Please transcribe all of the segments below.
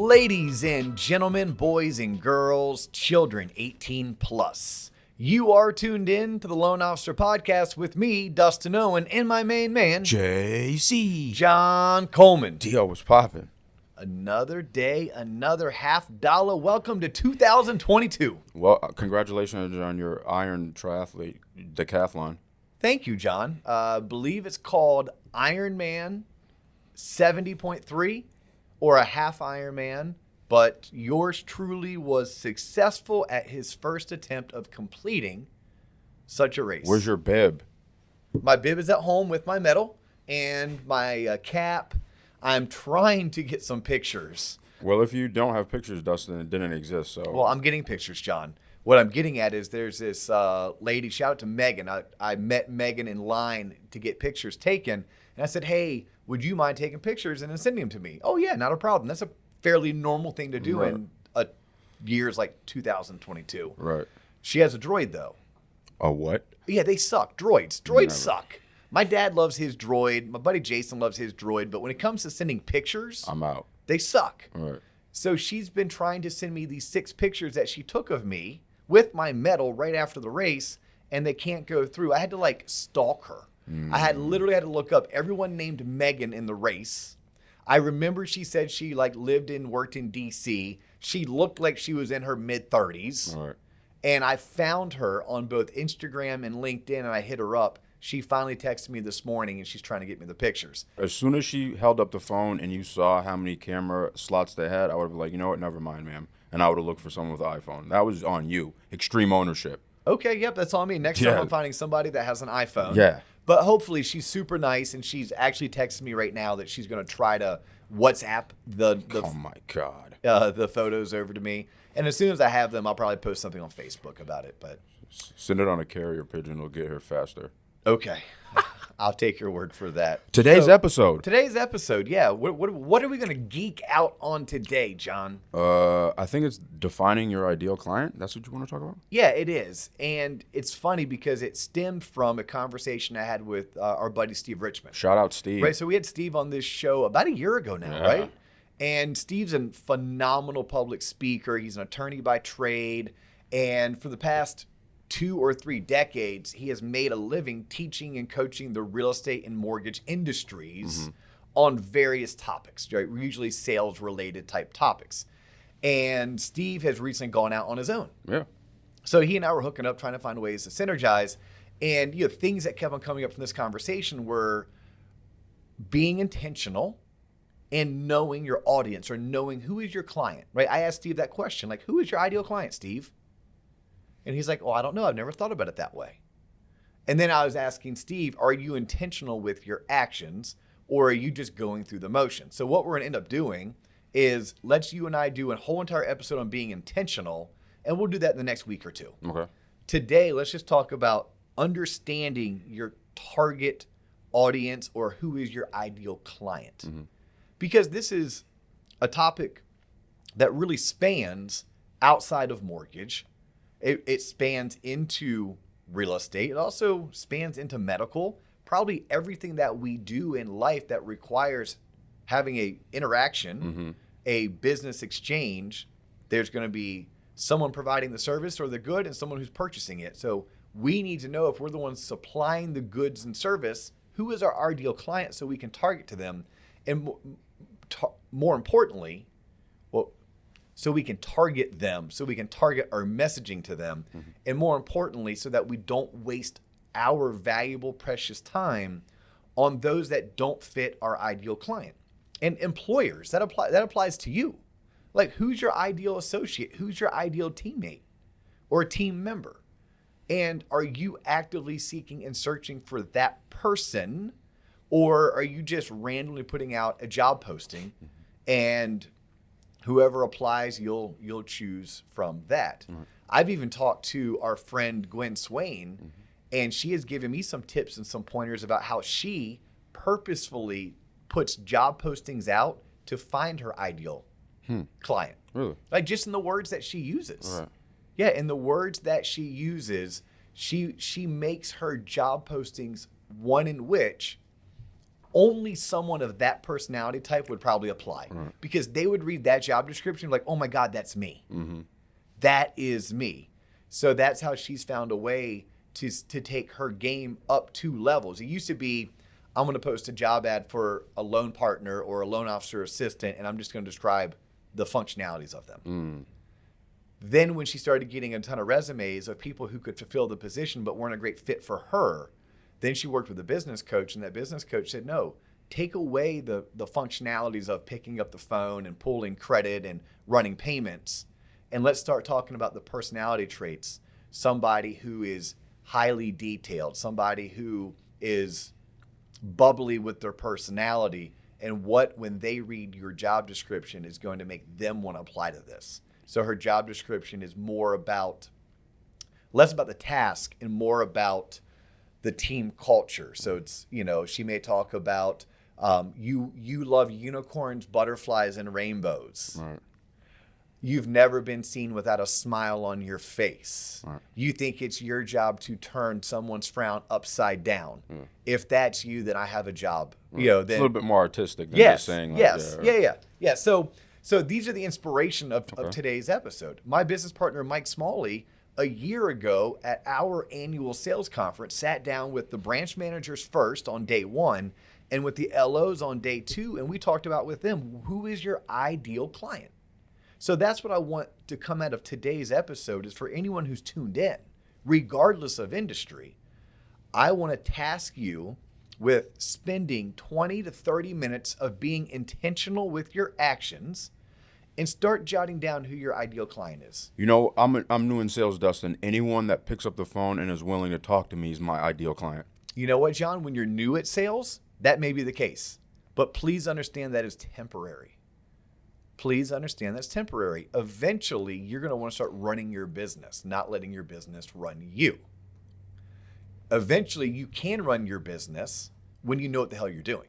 Ladies and gentlemen, boys and girls, children 18 plus, you are tuned in to the Loan Officer Podcast with me, Dustin Owen, and my main man, JC. John Coleman. T.O. was popping. Another day, another $50. Welcome to 2022. Well, congratulations on your Iron Triathlete decathlon. Thank you, John. Believe it's called Ironman 70.3 or a half Ironman, but yours truly was successful at his first attempt of completing such a race. Where's your bib? My bib is at home with my medal and my cap. I'm trying to get some pictures. Well, if you don't have pictures, Dustin, it didn't exist. So. Well, I'm getting pictures, John. What I'm getting at is there's this lady, shout out to Megan. I met Megan in line to get pictures taken. And I said, hey, would you mind taking pictures and then sending them to me? Oh, yeah, not a problem. That's a fairly normal thing to do in years like 2022. Right. She has a droid, though. A what? Yeah, they suck. Droids suck. My dad loves his droid. My buddy Jason loves his droid. But when it comes to sending pictures, I'm out. They suck. Right. So she's been trying to send me these 6 pictures that she took of me with my medal right after the race, and they can't go through. I had to stalk her. I literally had to look up everyone named Megan in the race. I remember she said she lived and worked in DC. She looked like she was in her mid-30s. All right. And I found her on both Instagram and LinkedIn, and I hit her up. She finally texted me this morning, and she's trying to get me the pictures. As soon as she held up the phone and you saw how many camera slots they had, I would have been like, you know what, never mind, ma'am. And I would have looked for someone with an iPhone. That was on you. Extreme ownership. Okay, yep, that's on me. Next time I'm finding somebody that has an iPhone. Yeah. But hopefully she's super nice, and she's actually texting me right now that she's going to try to WhatsApp Oh, my God. the photos over to me. And as soon as I have them, I'll probably post something on Facebook about it. But Send it on a carrier pigeon. It'll get here faster. okay, I'll take your word for that. Today's episode, yeah. What are we going to geek out on today, John? I think it's defining your ideal client. That's what you want to talk about? Yeah, it is. And it's funny because it stemmed from a conversation I had with our buddy Steve Richmond. Shout out Steve. Right, so we had Steve on this show about a year ago now, right? And Steve's a phenomenal public speaker. He's an attorney by trade. And for the past 2 or 3 decades, he has made a living teaching and coaching the real estate and mortgage industries on various topics, right? Usually sales-related type topics. And Steve has recently gone out on his own. Yeah. So he and I were hooking up, trying to find ways to synergize. And things that kept on coming up from this conversation were being intentional and knowing your audience or knowing who is your client, right? I asked Steve that question, who is your ideal client, Steve? And he's like, oh, I don't know. I've never thought about it that way. And then I was asking Steve, are you intentional with your actions or are you just going through the motion? So what we're going to end up doing is let's you and I do a whole entire episode on being intentional, and we'll do that in the next week or 2. Okay. Today, let's just talk about understanding your target audience or who is your ideal client. Because this is a topic that really spans outside of mortgage. It spans into real estate. It also spans into medical. Probably everything that we do in life that requires having a interaction, a business exchange, there's going to be someone providing the service or the good and someone who's purchasing it. So we need to know if we're the ones supplying the goods and service, who is our ideal client so we can target to them. And more importantly, so we can target them, so we can target our messaging to them, and more importantly, so that we don't waste our valuable, precious time on those that don't fit our ideal client. And employers, that applies to you. Who's your ideal associate? Who's your ideal teammate or team member? And are you actively seeking and searching for that person, or are you just randomly putting out a job posting and whoever applies, you'll choose from that. I've even talked to our friend Gwen Swain, and she has given me some tips and some pointers about how she purposefully puts job postings out to find her ideal client. Really? Just in the words that she uses. Right. Yeah, in the words that she uses, she makes her job postings one in which only someone of that personality type would probably apply, because they would read that job description like, oh my God, that's me. That is me. So that's how she's found a way to take her game up 2 levels. It used to be, I'm going to post a job ad for a loan partner or a loan officer assistant, and I'm just going to describe the functionalities of them. Then when she started getting a ton of resumes of people who could fulfill the position but weren't a great fit for her, then she worked with a business coach, and that business coach said, no, take away the functionalities of picking up the phone and pulling credit and running payments, and let's start talking about the personality traits. Somebody who is highly detailed, somebody who is bubbly with their personality, and what, when they read your job description, is going to make them want to apply to this. So her job description is less about the task and more about the team culture. So it's, she may talk about you love unicorns, butterflies, and rainbows. Right. You've never been seen without a smile on your face. Right. You think it's your job to turn someone's frown upside down. If that's you, then I have a job. Right. Then it's a little bit more artistic than just saying like, yeah. So these are the inspiration of today's episode. My business partner, Mike Smalley, a year ago at our annual sales conference, sat down with the branch managers first on day 1 and with the LOs on day 2. And we talked about with them, who is your ideal client? So that's what I want to come out of today's episode, is for anyone who's tuned in, regardless of industry, I want to task you with spending 20 to 30 minutes of being intentional with your actions and start jotting down who your ideal client is. I'm new in sales, Dustin. Anyone that picks up the phone and is willing to talk to me is my ideal client. You know what, John? When you're new at sales, that may be the case. But please understand that is temporary. Please understand that's temporary. Eventually, you're going to want to start running your business, not letting your business run you. Eventually, you can run your business when you know what the hell you're doing.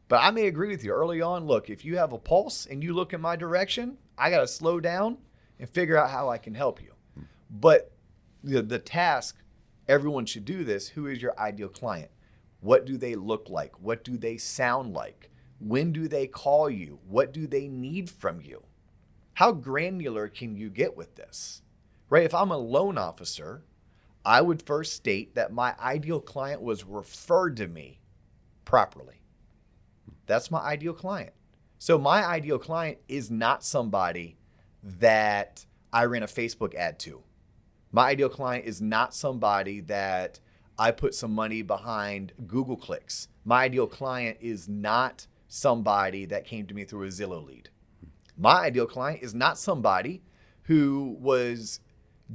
But I may agree with you early on. Look, if you have a pulse and you look in my direction, I got to slow down and figure out how I can help you. But the task, everyone should do this. Who is your ideal client? What do they look like? What do they sound like? When do they call you? What do they need from you? How granular can you get with this? Right? If I'm a loan officer, I would first state that my ideal client was referred to me properly. That's my ideal client. So my ideal client is not somebody that I ran a Facebook ad to. My ideal client is not somebody that I put some money behind Google clicks. My ideal client is not somebody that came to me through a Zillow lead. My ideal client is not somebody who was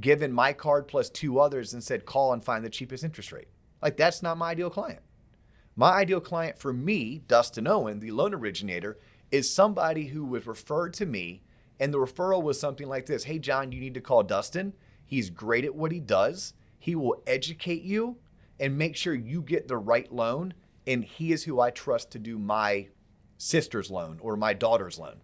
given my card plus 2 others and said, call and find the cheapest interest rate. Like, that's not my ideal client. My ideal client for me, Dustin Owen, the loan originator, is somebody who was referred to me, and the referral was something like this. Hey, John, you need to call Dustin. He's great at what he does. He will educate you and make sure you get the right loan, and he is who I trust to do my sister's loan or my daughter's loan.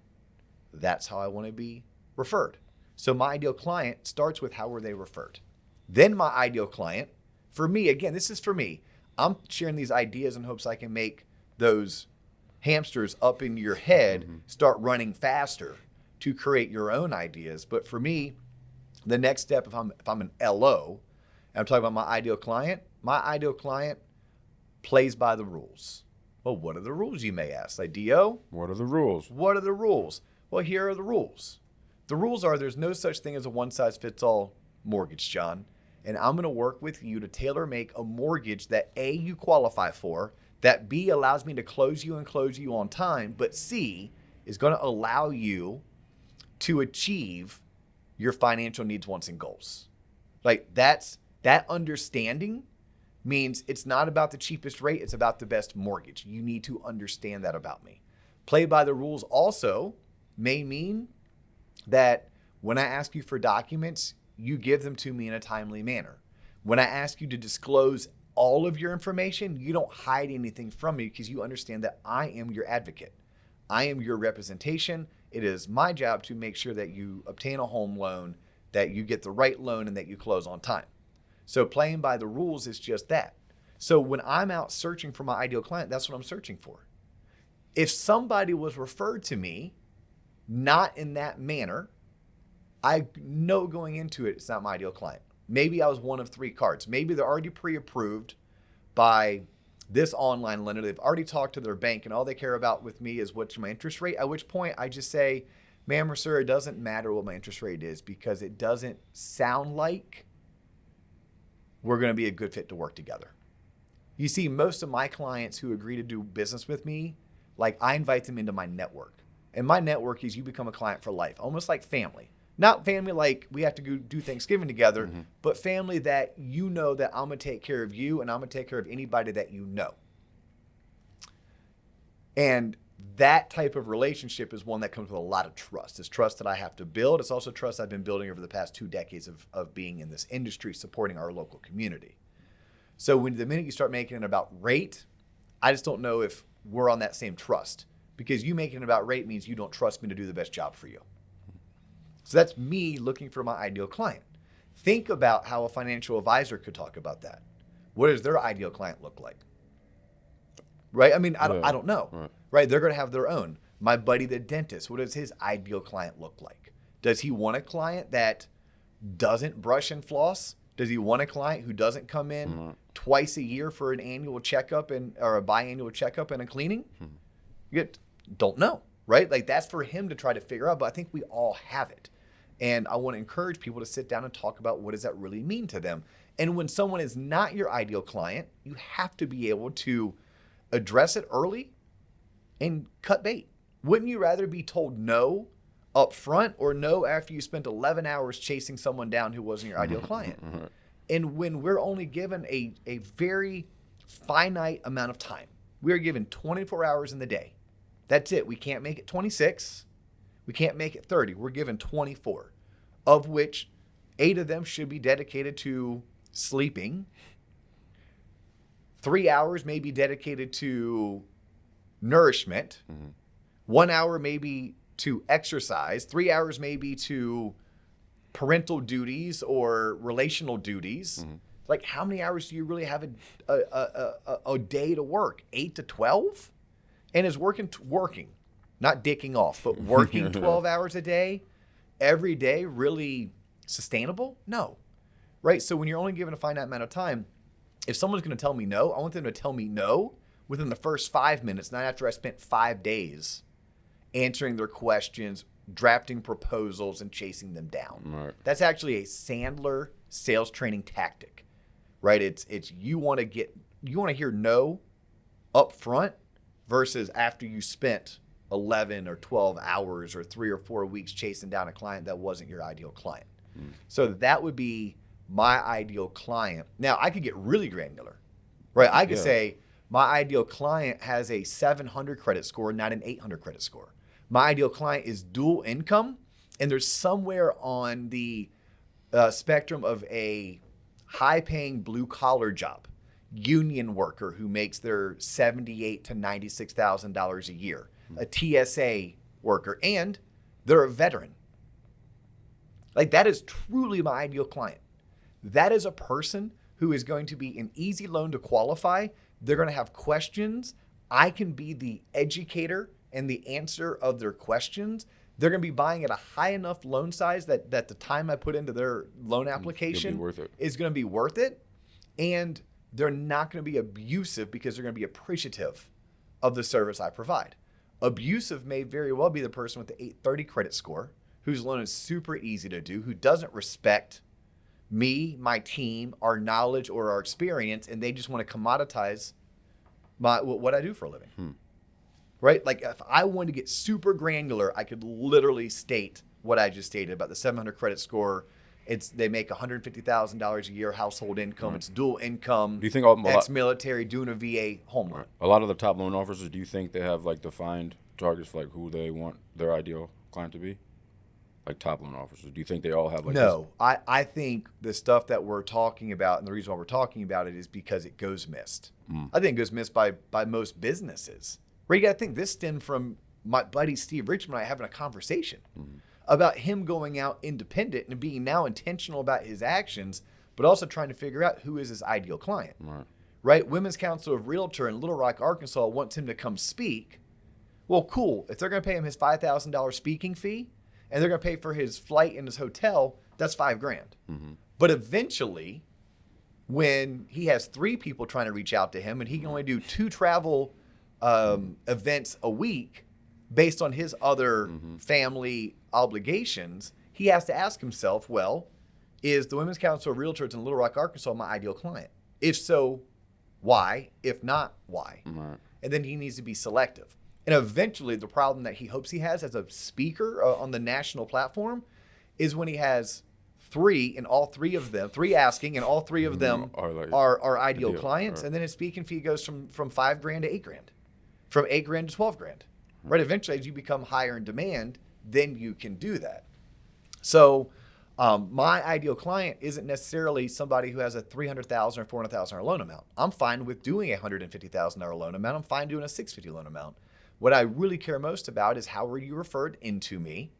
That's how I want to be referred. So my ideal client starts with how were they referred. Then my ideal client, for me, again, this is for me. I'm sharing these ideas in hopes I can make those hamsters up in your head start running faster to create your own ideas. But for me, the next step, if I'm an LO, and I'm talking about my ideal client plays by the rules. Well, what are the rules, you may ask? Like, DO? What are the rules? What are the rules? Well, here are the rules. The rules are there's no such thing as a one-size-fits-all mortgage, John. And I'm going to work with you to tailor make a mortgage that A, you qualify for, that B, allows me to close you on time, but C, is going to allow you to achieve your financial needs, wants, and goals. Like, that understanding means it's not about the cheapest rate, it's about the best mortgage. You need to understand that about me. Play by the rules also may mean that when I ask you for documents, you give them to me in a timely manner. When I ask you to disclose all of your information, you don't hide anything from me because you understand that I am your advocate. I am your representation. It is my job to make sure that you obtain a home loan, that you get the right loan, and that you close on time. So playing by the rules is just that. So when I'm out searching for my ideal client, that's what I'm searching for. If somebody was referred to me not in that manner, I know going into it, it's not my ideal client. Maybe I was one of 3 cards. Maybe they're already pre-approved by this online lender. They've already talked to their bank and all they care about with me is what's my interest rate, at which point I just say, ma'am or sir, it doesn't matter what my interest rate is because it doesn't sound like we're going to be a good fit to work together. You see, most of my clients who agree to do business with me, like I invite them into my network. And my network is you become a client for life, almost like family. Not family like we have to go do Thanksgiving together, but family that you know that I'm going to take care of you and I'm going to take care of anybody that you know. And that type of relationship is one that comes with a lot of trust. It's trust that I have to build. It's also trust I've been building over the past 2 decades of being in this industry, supporting our local community. So when the minute you start making it about rate, I just don't know if we're on that same trust, because you making it about rate means you don't trust me to do the best job for you. So that's me looking for my ideal client. Think about how a financial advisor could talk about that. What does their ideal client look like? Right? I mean, I don't know. Right? They're going to have their own. My buddy, the dentist, what does his ideal client look like? Does he want a client that doesn't brush and floss? Does he want a client who doesn't come in twice a year for an annual checkup or a biannual checkup and a cleaning? You don't know, right? Like that's for him to try to figure out, but I think we all have it. And I want to encourage people to sit down and talk about what does that really mean to them. And when someone is not your ideal client, you have to be able to address it early and cut bait. Wouldn't you rather be told no up front or no after you spent 11 hours chasing someone down who wasn't your ideal client? And when we're only given a very finite amount of time, we are given 24 hours in the day. That's it. We can't make it 26. We can't make it 30. We're given 24, of which 8 of them should be dedicated to sleeping. 3 hours may be dedicated to nourishment. 1 hour maybe to exercise. 3 hours maybe to parental duties or relational duties. Like how many hours do you really have a day to work? 8 to 12? And is working, not dicking off, but working 12 hours a day, every day, really sustainable? No, right? So when you're only given a finite amount of time, if someone's going to tell me no, I want them to tell me no within the first 5 minutes, not after I spent 5 days answering their questions, drafting proposals, and chasing them down. Right. That's actually a Sandler sales training tactic, right? It's you want to hear no up front versus after you spent 11 or 12 hours or 3 or 4 weeks chasing down a client that wasn't your ideal client. So that would be my ideal client. Now, I could get really granular, right? I could say my ideal client has a 700 credit score, not an 800 credit score. My ideal client is dual income, and there's somewhere on the spectrum of a high-paying blue-collar job, union worker who makes their $78,000 to $96,000 a year, a TSA worker, and they're a veteran. Like that is truly my ideal client. That is a person who is going to be an easy loan to qualify. They're going to have questions. I can be the educator and the answer of their questions. They're going to be buying at a high enough loan size that the time I put into their loan application is going to be worth it. And they're not going to be abusive because they're going to be appreciative of the service I provide. Abusive may very well be the person with the 830 credit score, whose loan is super easy to do, who doesn't respect me, my team, our knowledge, or our experience, and they just want to commoditize what I do for a living. Right? Like if I wanted to get super granular, I could literally state what I just stated about the 700 credit score. They make $150,000 a year household income. It's dual income. Do you think ex-military doing a VA home loan? A lot of the top loan officers, do you think they have like defined targets for like who they want their ideal client to be? Like top loan officers, do you think they all have like No, I think the stuff that we're talking about, and the reason why we're talking about it is because it goes missed. I think it goes missed by most businesses. Right? You got to think this stemmed from my buddy Steve Richmond and I having a conversation about him going out independent and being now intentional about his actions, but also trying to figure out who is his ideal client. right? Women's Council of Realtor in Little Rock, Arkansas wants him to come speak. Well, cool. If they're going to pay him his $5,000 speaking fee and they're going to pay for his flight and his hotel, that's $5,000. But eventually, when he has 3 people trying to reach out to him and he can only do 2 travel events a week based on his other family obligations, he has to ask himself, well, is the Women's Council of Realtors in Little Rock, Arkansas my ideal client? If so, why? If not, why? Right. And then he needs to be selective. And eventually the problem that he hopes he has as a speaker on the national platform is when he has 3 and all 3 of them, 3 asking and all 3 of them are ideal clients. Right. And then his speaking fee goes from $5,000 to $8,000, from $8,000 to $12,000. Right. Eventually, as you become higher in demand, then you can do that. So my ideal client isn't necessarily somebody who has a $300,000 or $400,000 loan amount. I'm fine with doing a $150,000 loan amount. I'm fine doing a $650 loan amount. What I really care most about is how are you referred into me?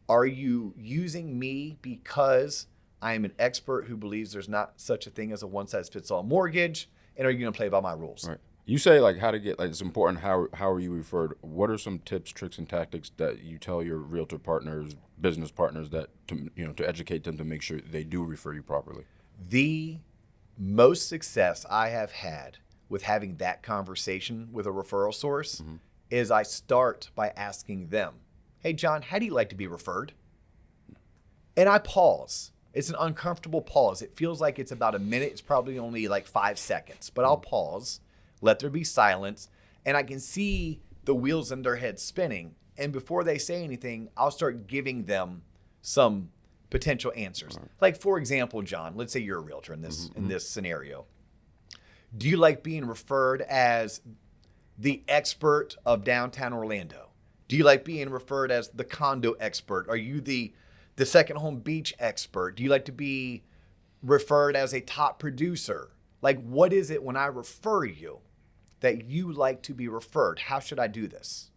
Are you using me because I am an expert who believes there's not such a thing as a one-size-fits-all mortgage? And are you going to play by my rules? Right. You say like how to get, like it's important how are you referred? What are some tips, tricks, and tactics that you tell your realtor partners, business partners that to educate them to make sure they do refer you properly? The most success I have had with having that conversation with a referral source is I start by asking them, hey, John, how do you like to be referred? And I pause. It's an uncomfortable pause. It feels like it's about a minute. It's probably only like 5 seconds, but I'll pause, let there be silence, and I can see the wheels in their head spinning. And before they say anything, I'll start giving them some potential answers. Right. Like, for example, John, let's say you're a realtor in this scenario. Do you like being referred as the expert of downtown Orlando? Do you like being referred as the condo expert? Are you the second home beach expert? Do you like to be referred as a top producer? Like, what is it when I refer you that you like to be referred? How should I do this?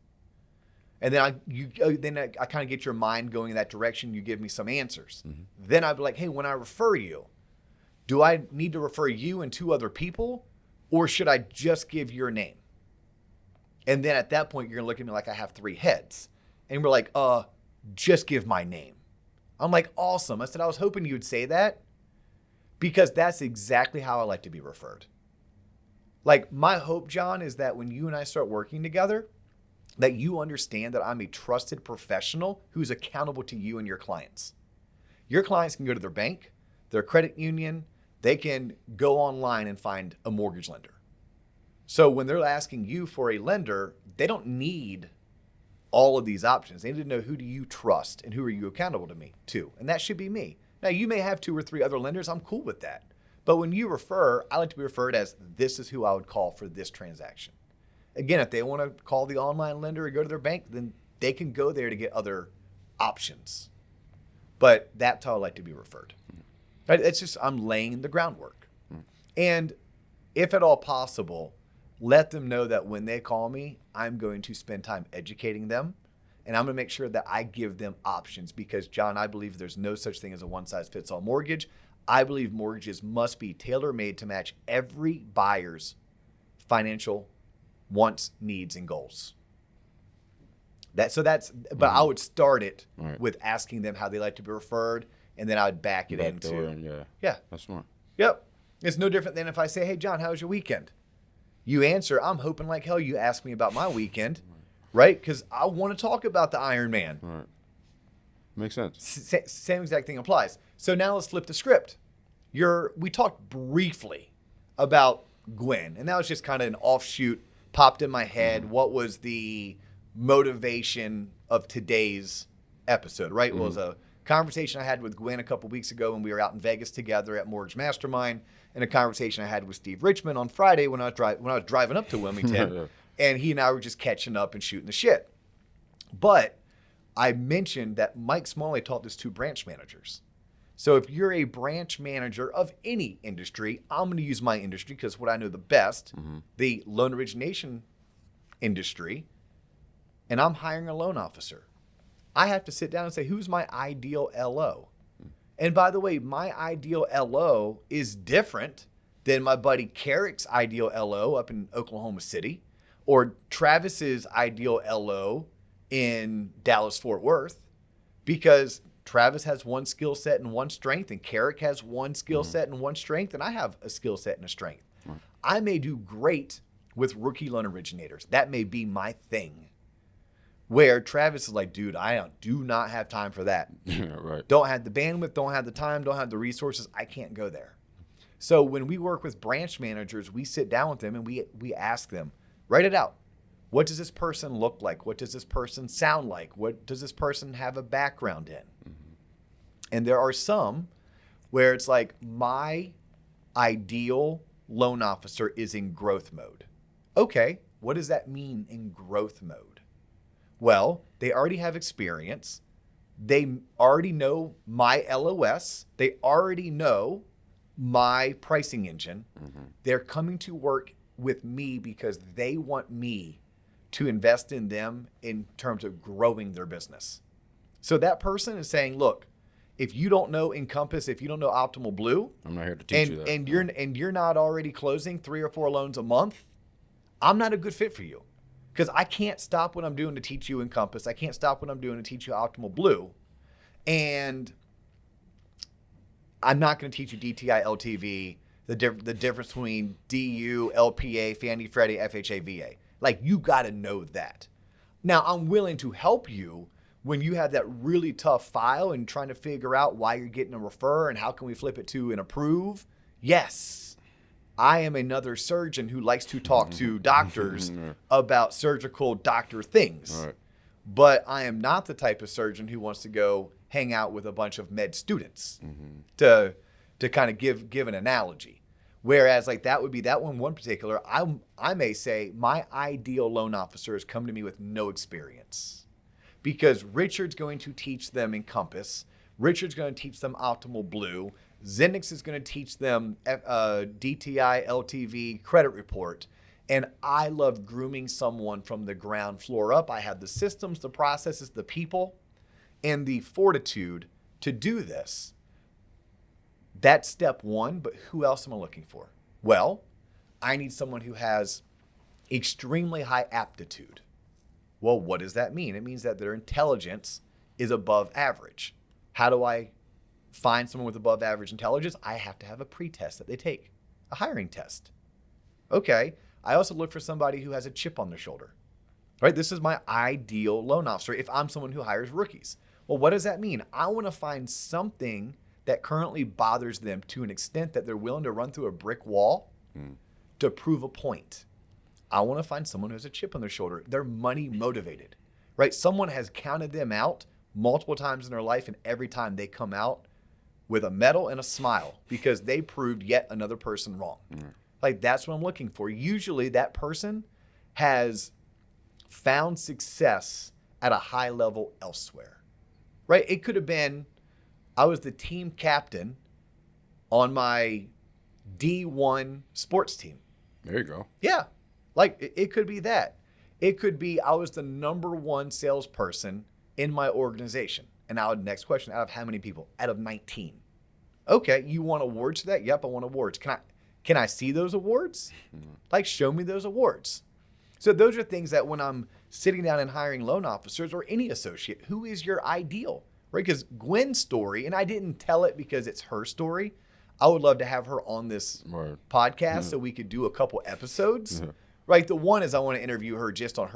And then I kind of get your mind going in that direction. You give me some answers. Then I'd be like, hey, when I refer you, do I need to refer you and 2 other people, or should I just give your name? And then at that point, you're going to look at me like I have 3 heads. And we're like, just give my name. I'm like, awesome. I said, I was hoping you would say that because that's exactly how I like to be referred. Like, my hope, John, is that when you and I start working together, that you understand that I'm a trusted professional who's accountable to you and your clients. Your clients can go to their bank, their credit union, they can go online and find a mortgage lender. So when they're asking you for a lender, they don't need all of these options. They need to know, who do you trust and who are you accountable to? And that should be me. Now, you may have 2 or 3 other lenders. I'm cool with that. But when you refer, I like to be referred as, this is who I would call for this transaction. Again, if they want to call the online lender or go to their bank, then they can go there to get other options. But that's how I like to be referred. It's just, I'm laying the groundwork. And if at all possible, let them know that when they call me, I'm going to spend time educating them, and I'm going to make sure that I give them options because, John, I believe there's no such thing as a one-size-fits-all mortgage. I believe mortgages must be tailor-made to match every buyer's financial wants, needs, and goals. But I would start it with asking them how they like to be referred, and then I would back it into. Yeah. That's smart. Yep. It's no different than if I say, hey, John, how was your weekend? You answer, I'm hoping like hell you ask me about my weekend, right? Because I want to talk about the Iron Man. Right. Makes sense. Same exact thing applies. So now let's flip the script. We talked briefly about Gwen, and that was just kind of an offshoot, popped in my head. What was the motivation of today's episode, right? It was a conversation I had with Gwen a couple weeks ago when we were out in Vegas together at Mortgage Mastermind, and a conversation I had with Steve Richmond on Friday when I was driving up to Wilmington, and he and I were just catching up and shooting the shit. But I mentioned that Mike Smalley taught this to branch managers. So if you're a branch manager of any industry, I'm going to use my industry because what I know the best, the loan origination industry, and I'm hiring a loan officer. I have to sit down and say, who's my ideal LO? And by the way, my ideal LO is different than my buddy Carrick's ideal LO up in Oklahoma City, or Travis's ideal LO in Dallas-Fort Worth, because Travis has one skill set and one strength, and Carrick has one skill set and one strength, and I have a skill set and a strength. I may do great with rookie loan originators. That may be my thing. Where Travis is like, dude, I do not have time for that. Yeah, right. Don't have the bandwidth, don't have the time, don't have the resources. I can't go there. So when we work with branch managers, we sit down with them and we ask them, write it out. What does this person look like? What does this person sound like? What does this person have a background in? And there are some where it's like, my ideal loan officer is in growth mode. Okay, what does that mean in growth mode? Well, they already have experience. They already know my LOS. They already know my pricing engine. They're coming to work with me because they want me to invest in them in terms of growing their business. So that person is saying, look, if you don't know Encompass, if you don't know Optimal Blue, I'm not here to teach you that. And you're not already closing 3 or 4 loans a month, I'm not a good fit for you. Because I can't stop what I'm doing to teach you Encompass. I can't stop what I'm doing to teach you Optimal Blue. And I'm not going to teach you DTI, LTV, the difference between DU, LPA, Fannie, Freddie, FHA, VA. Like, you got to know that. Now, I'm willing to help you when you have that really tough file and trying to figure out why you're getting a refer and how can we flip it to an approve. Yes, I am another surgeon who likes to talk to doctors about surgical doctor things. Right. But I am not the type of surgeon who wants to go hang out with a bunch of med students to kind of give an analogy. Whereas like that would be that one particular, I may say my ideal loan officer is coming to me with no experience, because Richard's going to teach them Encompass. Richard's going to teach them Optimal Blue. Zenix is going to teach them DTI, LTV, credit report. And I love grooming someone from the ground floor up. I have the systems, the processes, the people, and the fortitude to do this. That's step one, but who else am I looking for? Well, I need someone who has extremely high aptitude. Well, what does that mean? It means that their intelligence is above average. How do I find someone with above average intelligence? I have to have a pre-test that they take, a hiring test. Okay, I also look for somebody who has a chip on their shoulder, right? This is my ideal loan officer if I'm someone who hires rookies. Well, what does that mean? I want to find something that currently bothers them to an extent that they're willing to run through a brick wall to prove a point. I want to find someone who has a chip on their shoulder. They're money motivated, right? Someone has counted them out multiple times in their life, and every time they come out with a medal and a smile because they proved yet another person wrong. Like, that's what I'm looking for. Usually that person has found success at a high level elsewhere, right? It could have been, I was the team captain on my D1 sports team. There you go. Yeah. Like, it could be that. It could be I was the number 1 salesperson in my organization. And now the next question, out of how many people? Out of 19. Okay, you want awards for that? Yep, I want awards. Can I see those awards? Like, show me those awards. So those are things that when I'm sitting down and hiring loan officers or any associate, who is your ideal, right? Because Gwen's story, and I didn't tell it because it's her story. I would love to have her on this podcast so we could do a couple episodes, right? The one is I want to interview her just on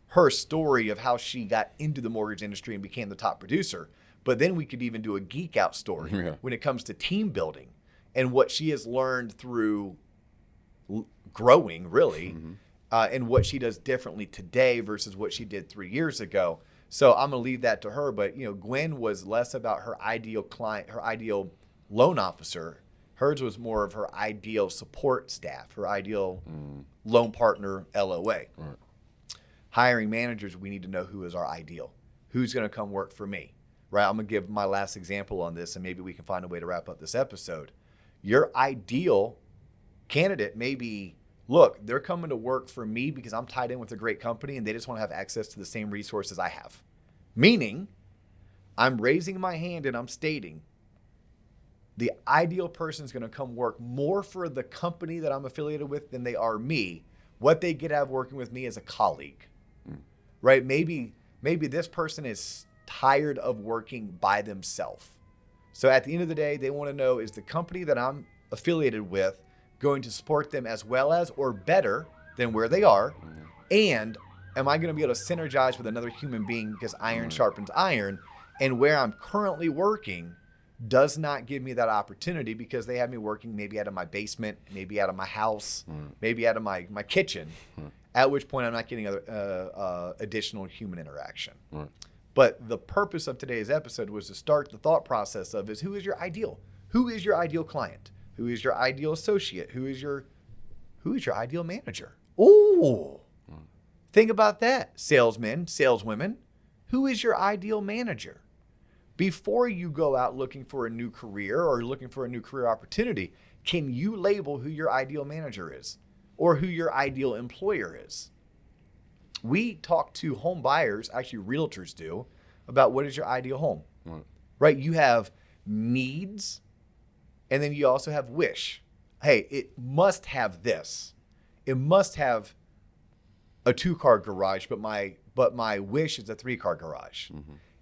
her story of how she got into the mortgage industry and became the top producer. But then we could even do a geek out story when it comes to team building and what she has learned through growing, really, and what she does differently today versus what she did 3 years ago. So I'm going to leave that to her. But, Gwen was less about her ideal client, her ideal loan officer. Hers was more of her ideal support staff, her ideal loan partner, LOA. Right. Hiring managers, we need to know who is our ideal. Who's going to come work for me, right? I'm going to give my last example on this, and maybe we can find a way to wrap up this episode. Your ideal candidate may be, look, they're coming to work for me because I'm tied in with a great company and they just want to have access to the same resources I have. Meaning, I'm raising my hand and I'm stating, The ideal person is going to come work more for the company that I'm affiliated with than they are me. What they get out of working with me as a colleague, right? Maybe this person is tired of working by themselves. So at the end of the day, they want to know, is the company that I'm affiliated with going to support them as well as or better than where they are? And am I going to be able to synergize with another human being because iron sharpens iron? And where I'm currently working does not give me that opportunity because they have me working maybe out of my basement, maybe out of my house, maybe out of my kitchen, at which point I'm not getting other additional human interaction. But the purpose of today's episode was to start the thought process of who is your ideal? Who is your ideal client? Who is your ideal associate? Who is your ideal manager? Ooh. Think about that, salesmen, saleswomen. Who is your ideal manager? Before you go out looking for a new career or looking for a new career opportunity, can you label who your ideal manager is or who your ideal employer is? We talk to home buyers, actually realtors do, about what is your ideal home, right? You have needs, and then you also have wish. Hey, it must have this. It must have a 2-car garage, but my wish is a 3-car garage.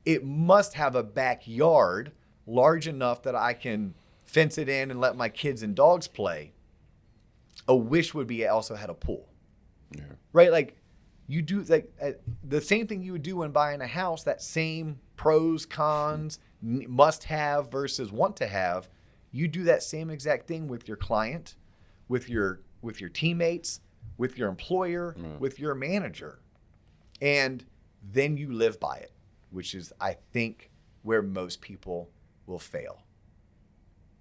It must have a backyard large enough that I can fence it in and let my kids and dogs play. A wish would be it also had a pool, right? Like you do like the same thing you would do when buying a house. That same pros, cons, must have versus want to have. You do that same exact thing with your client, with your teammates, with your employer, with your manager, and then you live by it, which is, I think, where most people will fail.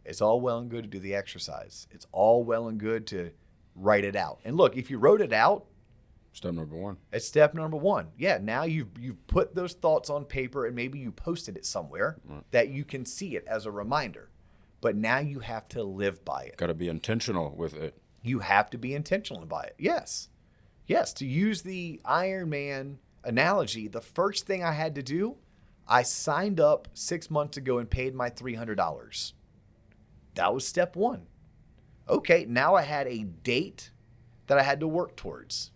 It's all well and good to do the exercise. It's all well and good to write it out. And look, if you wrote it out, step number one. It's step number one. Yeah, now you've put those thoughts on paper and maybe you posted it somewhere that you can see it as a reminder. But now you have to live by it. Got to be intentional with it. You have to be intentional by it. Yes. Yes, to use the Iron Man analogy, the first thing I had to do, I signed up 6 months ago and paid my $300. That was step one. Okay, now I had a date that I had to work towards.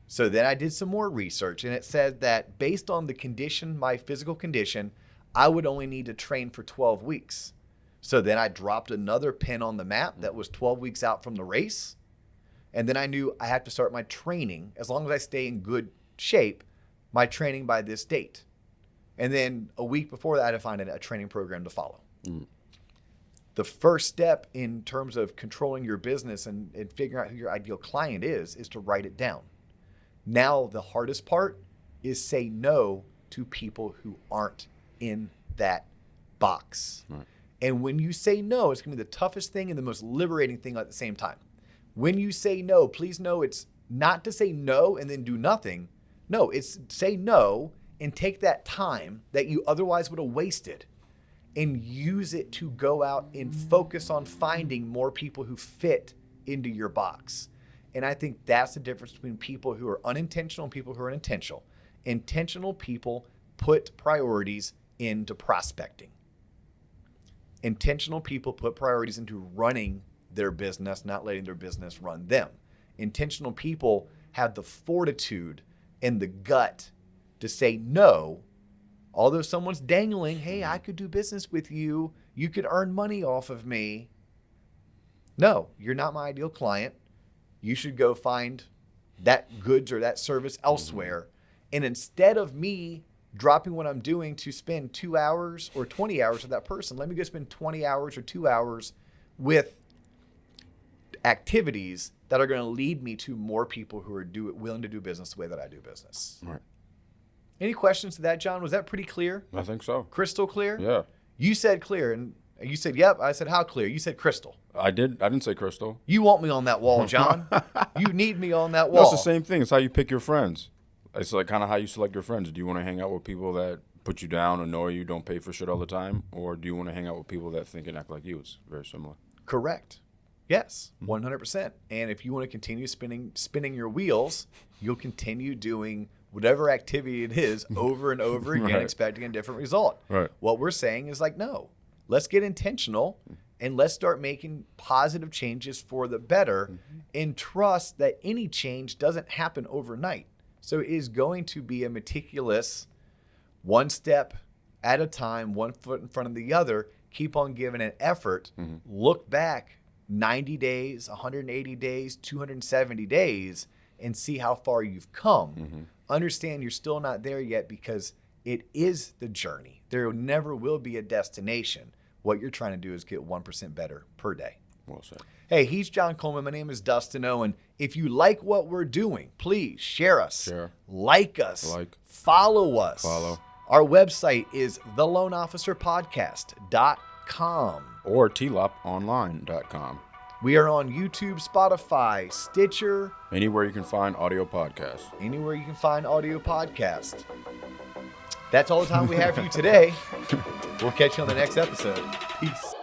So then I did some more research, and it said that based on the condition, my physical condition, I would only need to train for 12 weeks. So then I dropped another pin on the map that was 12 weeks out from the race. And then I knew I have to start my training, as long as I stay in good shape, my training by this date. And then a week before that, I had to find a training program to follow. The first step in terms of controlling your business and figuring out who your ideal client is to write it down. Now, the hardest part is say no to people who aren't in that box. And when you say no, it's going to be the toughest thing and the most liberating thing at the same time. When you say no, please know it's not to say no and then do nothing. No, it's say no and take that time that you otherwise would have wasted and use it to go out and focus on finding more people who fit into your box. And I think that's the difference between people who are unintentional and people who are intentional. Intentional people put priorities into prospecting. Intentional people put priorities into running their business, not letting their business run them. Intentional people have the fortitude and the gut to say no, although someone's dangling, hey, I could do business with you. You could earn money off of me. No, you're not my ideal client. You should go find that goods or that service elsewhere. And instead of me dropping what I'm doing to spend 2 hours or 20 hours with that person, let me go spend 20 hours or 2 hours with activities that are going to lead me to more people who are willing to do business the way that I do business. Right. Any questions to that, John? Was that pretty clear? I think so. Crystal clear? Yeah. You said clear, and you said, yep. I said, how clear? You said crystal. I didn't say crystal. You want me on that wall, John. You need me on that wall. No, it's the same thing. It's how you pick your friends. It's like kind of how you select your friends. Do you want to hang out with people that put you down, annoy you, don't pay for shit all the time? Or do you want to hang out with people that think and act like you? It's very similar. Correct. Yes, 100%. And if you want to continue spinning your wheels, you'll continue doing whatever activity it is over and over again, Right. expecting a different result. Right. What we're saying is like, no, let's get intentional and let's start making positive changes for the better and trust that any change doesn't happen overnight. So it is going to be a meticulous, one step at a time, one foot in front of the other, keep on giving it effort, look back 90 days, 180 days, 270 days, and see how far you've come. Understand you're still not there yet because it is the journey. There never will be a destination. What you're trying to do is get 1% better per day. Well said. Hey, he's John Coleman. My name is Dustin Owen. If you like what we're doing, please share us, like us, follow us. Our website is theloanofficerpodcast.com. Or TLOPonline.com. We are on YouTube, Spotify, Stitcher. Anywhere you can find audio podcasts. That's all the time we have for you today. We'll catch you on the next episode. Peace.